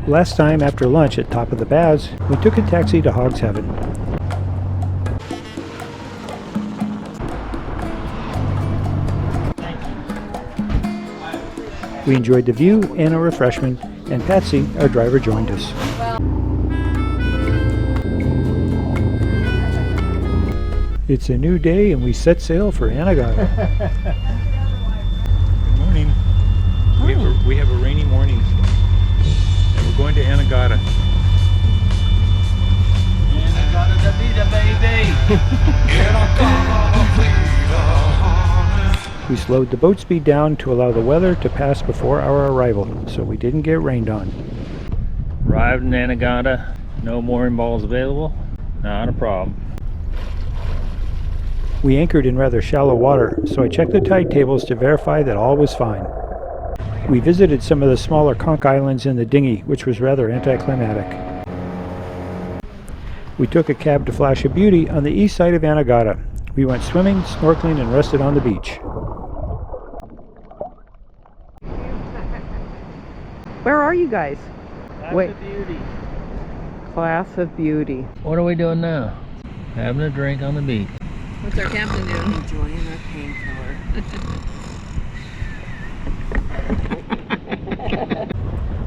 Last time after lunch at Top of the Baths, we took a taxi to Hog's Heaven. We enjoyed the view and a refreshment, and Patsy, our driver, joined us. It's a new day and we set sail for Anegada. Good morning. We have a rainy morning and we're going to Anegada. Anegada da vida, baby! We slowed the boat speed down to allow the weather to pass before our arrival, so we didn't get rained on. Arrived in Anegada, no mooring balls available, not a problem. We anchored in rather shallow water, so I checked the tide tables to verify that all was fine. We visited some of the smaller conch islands in the dinghy, which was rather anticlimactic. We took a cab to Flash of Beauty on the east side of Anegada. We went swimming, snorkeling, and rested on the beach. Where are you guys? Class of Beauty. Class of Beauty. What are we doing now? Having a drink on the beach. What's our captain doing? Enjoying our painkiller.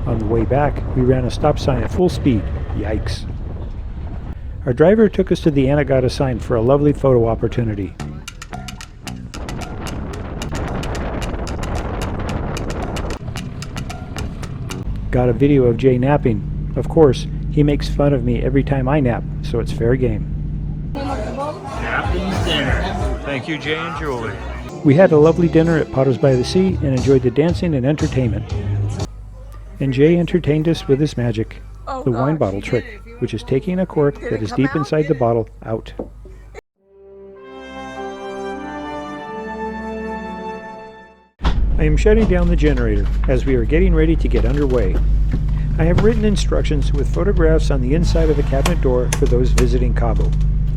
On the way back, we ran a stop sign at full speed. Yikes. Our driver took us to the Anegada sign for a lovely photo opportunity. Got a video of Jay napping. Of course, he makes fun of me every time I nap, so it's fair game. Captain's dinner. Thank you, Jay and Julie. We had a lovely dinner at Potter's by the Sea and enjoyed the dancing and entertainment. And Jay entertained us with his magic, the wine bottle trick, which is taking a cork that is deep inside the bottle out. I am shutting down the generator as we are getting ready to get underway. I have written instructions with photographs on the inside of the cabinet door for those visiting Cabo.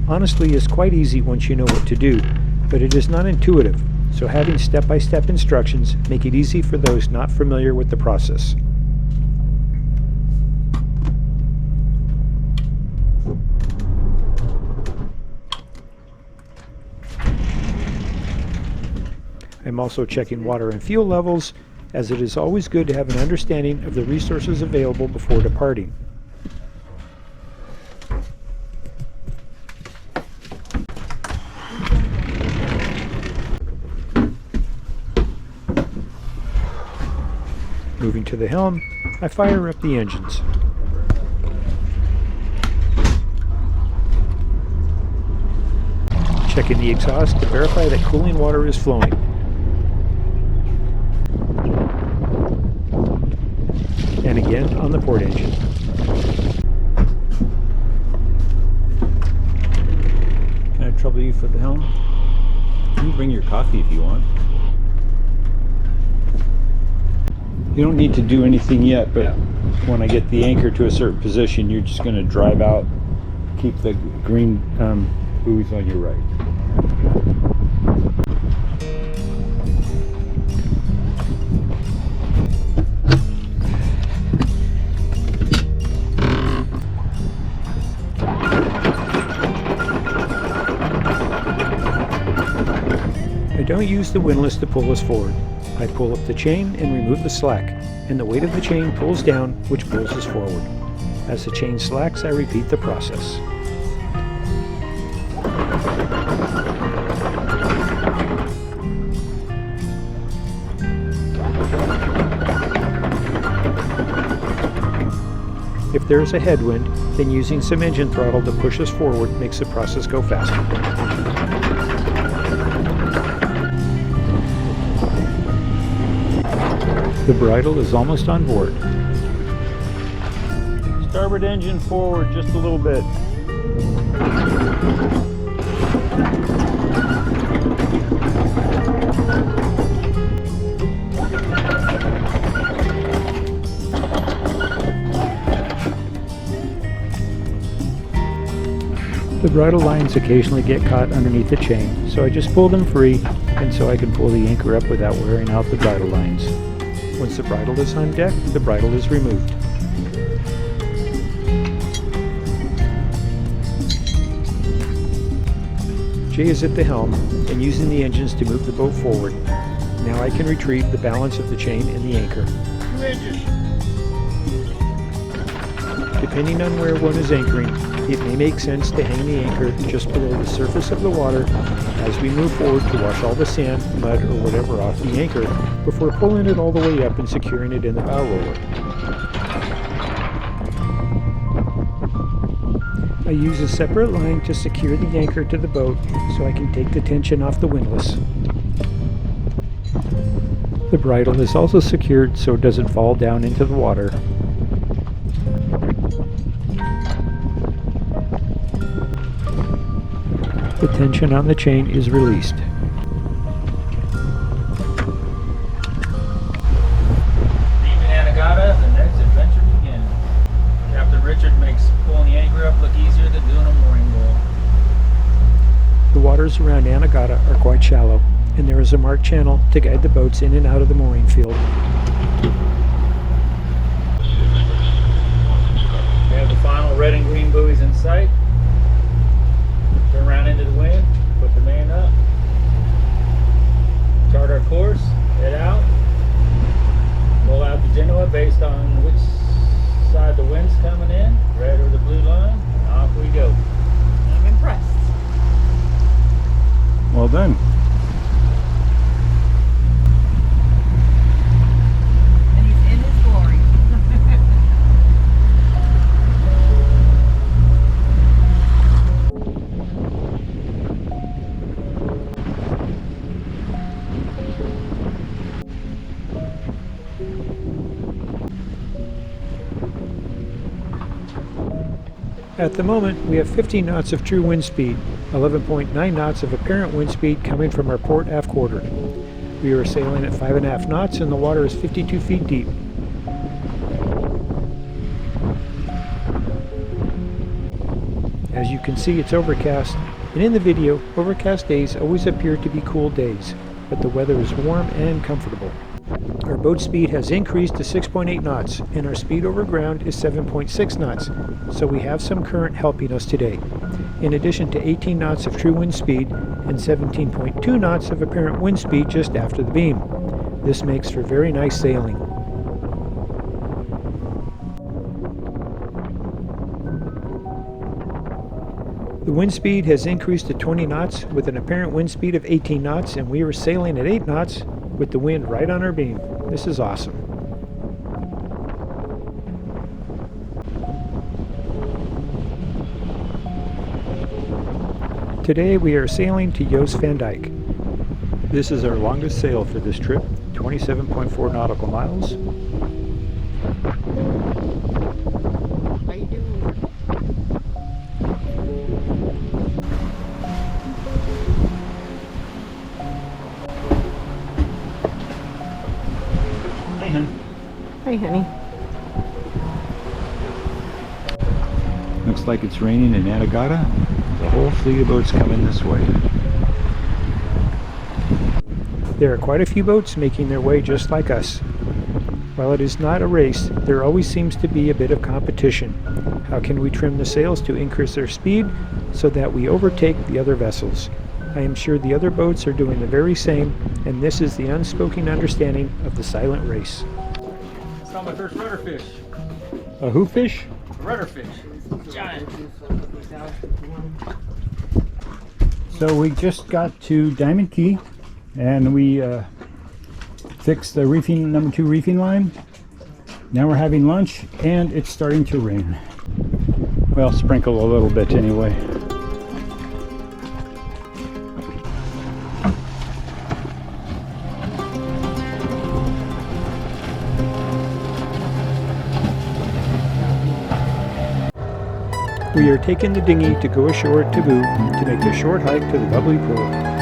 Honestly, it's quite easy once you know what to do, but it is not intuitive, so having step-by-step instructions make it easy for those not familiar with the process. I'm also checking water and fuel levels, as it is always good to have an understanding of the resources available before departing. Moving to the helm, I fire up the engines. Checking the exhaust to verify that cooling water is flowing. And again on the port engine. Can I trouble you for the helm? You can bring your coffee if you want. You don't need to do anything yet, but when I get the anchor to a certain position, you're just going to drive out, keep the green buoys on your right. I don't use the windlass to pull us forward. I pull up the chain and remove the slack, and the weight of the chain pulls down, which pulls us forward. As the chain slacks, I repeat the process. If there is a headwind, then using some engine throttle to push us forward makes the process go faster. The bridle is almost on board. Starboard engine forward just a little bit. The bridle lines occasionally get caught underneath the chain, so I just pull them free, and so I can pull the anchor up without wearing out the bridle lines. Once the bridle is on deck, the bridle is removed. Jay is at the helm and using the engines to move the boat forward. Now I can retrieve the balance of the chain and the anchor. Depending on where one is anchoring, it may make sense to hang the anchor just below the surface of the water as we move forward to wash all the sand, mud, or whatever off the anchor before pulling it all the way up and securing it in the bow roller. I use a separate line to secure the anchor to the boat so I can take the tension off the windlass. The bridle is also secured so it doesn't fall down into the water. The tension on the chain is released. Leaving Anegada, the next adventure begins. Captain Richard makes pulling the anchor up look easier than doing a mooring ball. The waters around Anegada are quite shallow, and there is a marked channel to guide the boats in and out of the mooring field. We have the final red and green buoys in sight. Turn around into the wind, put the main up, chart our course, head out, roll out to Genoa based on which side the wind's coming in, red or the blue line, and off we go. I'm impressed. Well done. And he's in his glory. At the moment, we have 15 knots of true wind speed, 11.9 knots of apparent wind speed coming from our port aft quarter. We are sailing at 5.5 knots and the water is 52 feet deep. As you can see, it's overcast, and in the video, overcast days always appear to be cool days, but the weather is warm and comfortable. Our boat speed has increased to 6.8 knots, and our speed over ground is 7.6 knots, so we have some current helping us today, in addition to 18 knots of true wind speed and 17.2 knots of apparent wind speed just after the beam. This makes for very nice sailing. The wind speed has increased to 20 knots with an apparent wind speed of 18 knots, and we are sailing at 8 knots with the wind right on our beam. This is awesome. Today we are sailing to Jost Van Dyke. This is our longest sail for this trip, 27.4 nautical miles. How you doing? Hi, honey. Looks like it's raining in Anegada. The whole fleet of boats coming this way. There are quite a few boats making their way just like us. While it is not a race, there always seems to be a bit of competition. How can we trim the sails to increase their speed so that we overtake the other vessels? I am sure the other boats are doing the very same, and this is the unspoken understanding of the silent race. Saw my first rudder fish. A who fish? A rudder fish. Giant. So we just got to Diamond Cay and we fixed the reefing, number 2 reefing line. Now we're having lunch and it's starting to rain. Well, sprinkle a little bit anyway. We are taking the dinghy to go ashore at Taboo to make a short hike to the Bubbly Pool.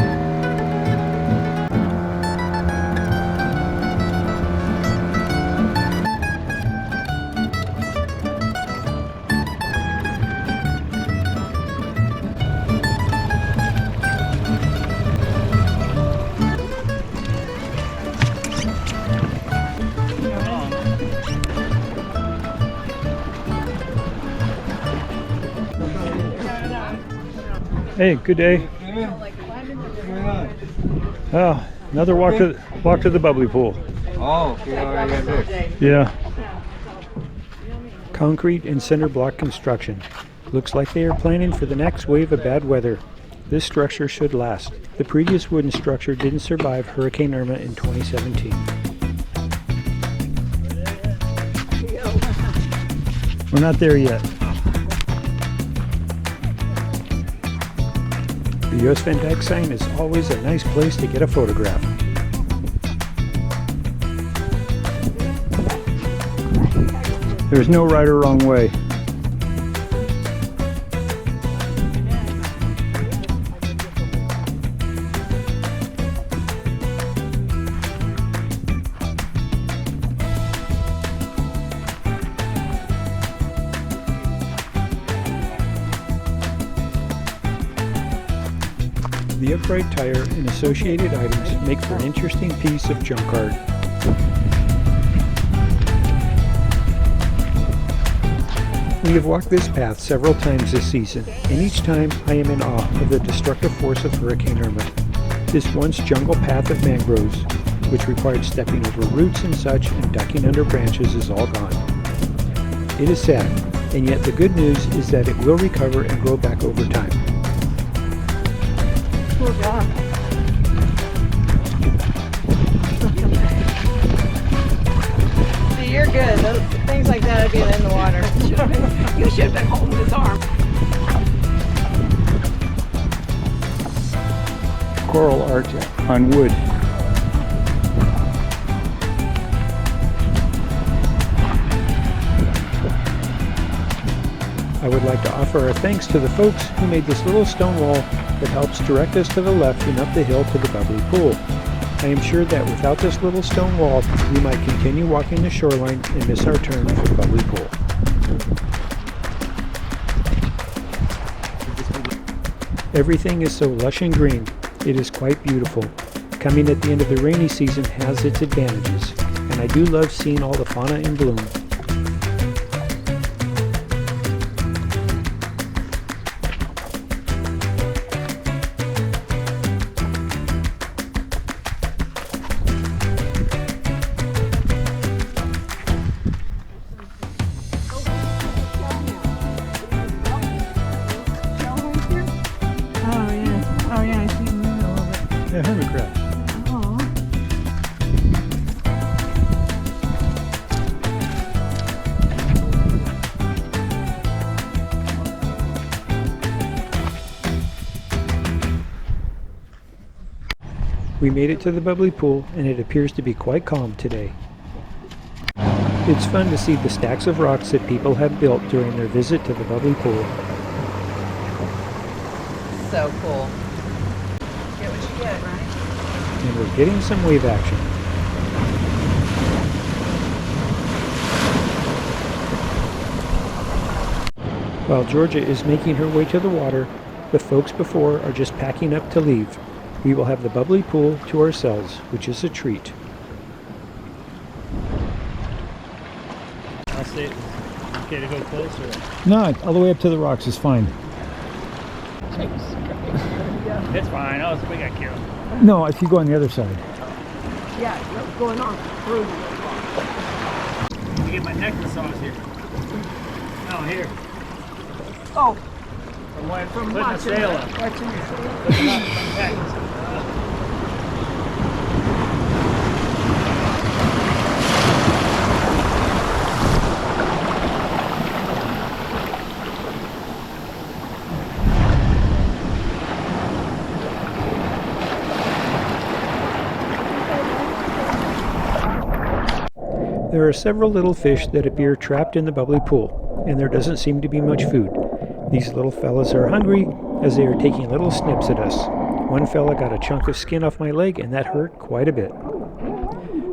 Hey, good day. Oh, another walk to the bubbly pool. Oh, okay, I got this. Yeah. Concrete and cinder block construction. Looks like they are planning for the next wave of bad weather. This structure should last. The previous wooden structure didn't survive Hurricane Irma in 2017. We're not there yet. The Jost Van Dyke sign is always a nice place to get a photograph. There's no right or wrong way. The upright tire and associated items make for an interesting piece of junk art. We have walked this path several times this season, and each time I am in awe of the destructive force of Hurricane Irma. This once jungle path of mangroves, which required stepping over roots and such and ducking under branches, is all gone. It is sad, and yet the good news is that it will recover and grow back over time. Poor dog. See, you're good. Things like that would be in the water. You should have been holding his arm. Coral art on wood. I would like to offer our thanks to the folks who made this little stone wall that helps direct us to the left and up the hill to the Bubbly Pool. I am sure that without this little stone wall, we might continue walking the shoreline and miss our turn for the Bubbly Pool. Everything is so lush and green. It is quite beautiful. Coming at the end of the rainy season has its advantages, and I do love seeing all the fauna in bloom. Yeah, hermit crab. We made it to the Bubbly Pool, and it appears to be quite calm today. It's fun to see the stacks of rocks that people have built during their visit to the Bubbly Pool. So cool. Get what you get, right? And we're getting some wave action. While Georgia is making her way to the water, the folks before are just packing up to leave. We will have the Bubbly Pool to ourselves, which is a treat. I'll see. Okay to go closer. No, all the way up to the rocks is fine. It's fine. Oh, we got killed. No, if you go on the other side. Yeah, what's going on? Through. Let me get my neck massage here. Oh, here. Oh, From putting the watching sail up. watching the sail. Putting up my neck. There are several little fish that appear trapped in the Bubbly Pool, and there doesn't seem to be much food. These little fellas are hungry, as they are taking little snips at us. One fella got a chunk of skin off my leg, and that hurt quite a bit.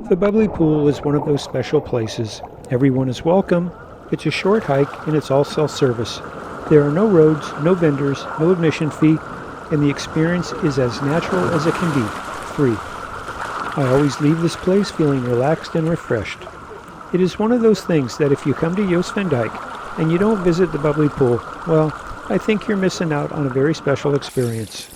The Bubbly Pool is one of those special places. Everyone is welcome. It's a short hike, and it's all self-service. There are no roads, no vendors, no admission fee, and the experience is as natural as it can be, free. I always leave this place feeling relaxed and refreshed. It is one of those things that if you come to Jost Van Dyke and you don't visit the Bubbly Pool, well, I think you're missing out on a very special experience.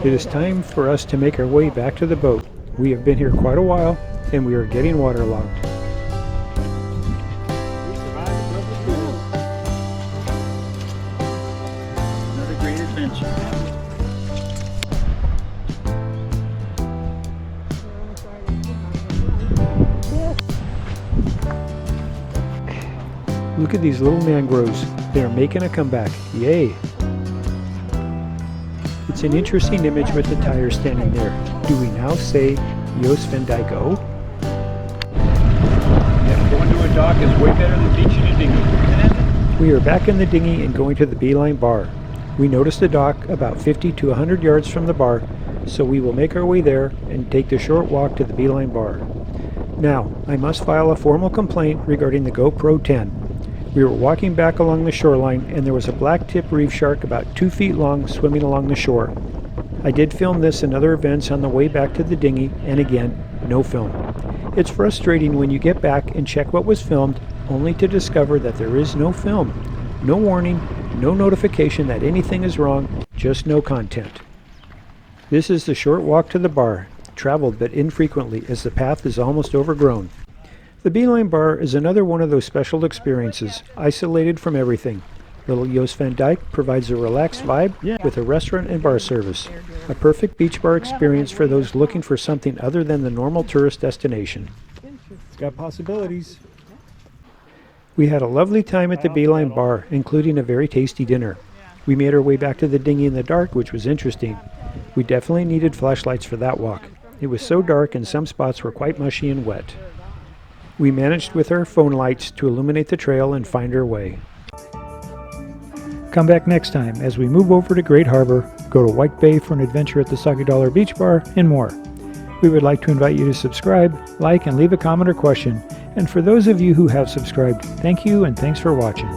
It is time for us to make our way back to the boat. We have been here quite a while, and we are getting waterlogged. Another great adventure. Look at these little mangroves. They are making a comeback. Yay! It's an interesting image with the tire standing there. Do we now say Jost Van Dyke O? Yeah, going to a dock is way better than beaching a dinghy, isn't it? We are back in the dinghy and going to the Beeline Bar. We noticed a dock about 50 to 100 yards from the bar, so we will make our way there and take the short walk to the Beeline Bar. Now, I must file a formal complaint regarding the GoPro 10. We were walking back along the shoreline and there was a black-tip reef shark about 2 feet long swimming along the shore. I did film this and other events on the way back to the dinghy, and again, no film. It's frustrating when you get back and check what was filmed only to discover that there is no film. No warning, no notification that anything is wrong, just no content. This is the short walk to the bar, traveled but infrequently as the path is almost overgrown. The Beeline Bar is another one of those special experiences, isolated from everything. Little Jost Van Dyke provides a relaxed vibe with a restaurant and bar service. A perfect beach bar experience for those looking for something other than the normal tourist destination. It's got possibilities. We had a lovely time at the Beeline Bar, including a very tasty dinner. We made our way back to the dinghy in the dark, which was interesting. We definitely needed flashlights for that walk. It was so dark and some spots were quite mushy and wet. We managed with our phone lights to illuminate the trail and find our way. Come back next time as we move over to Great Harbor, go to White Bay for an adventure at the Sake Dollar Beach Bar, and more. We would like to invite you to subscribe, like, and leave a comment or question. And for those of you who have subscribed, thank you and thanks for watching.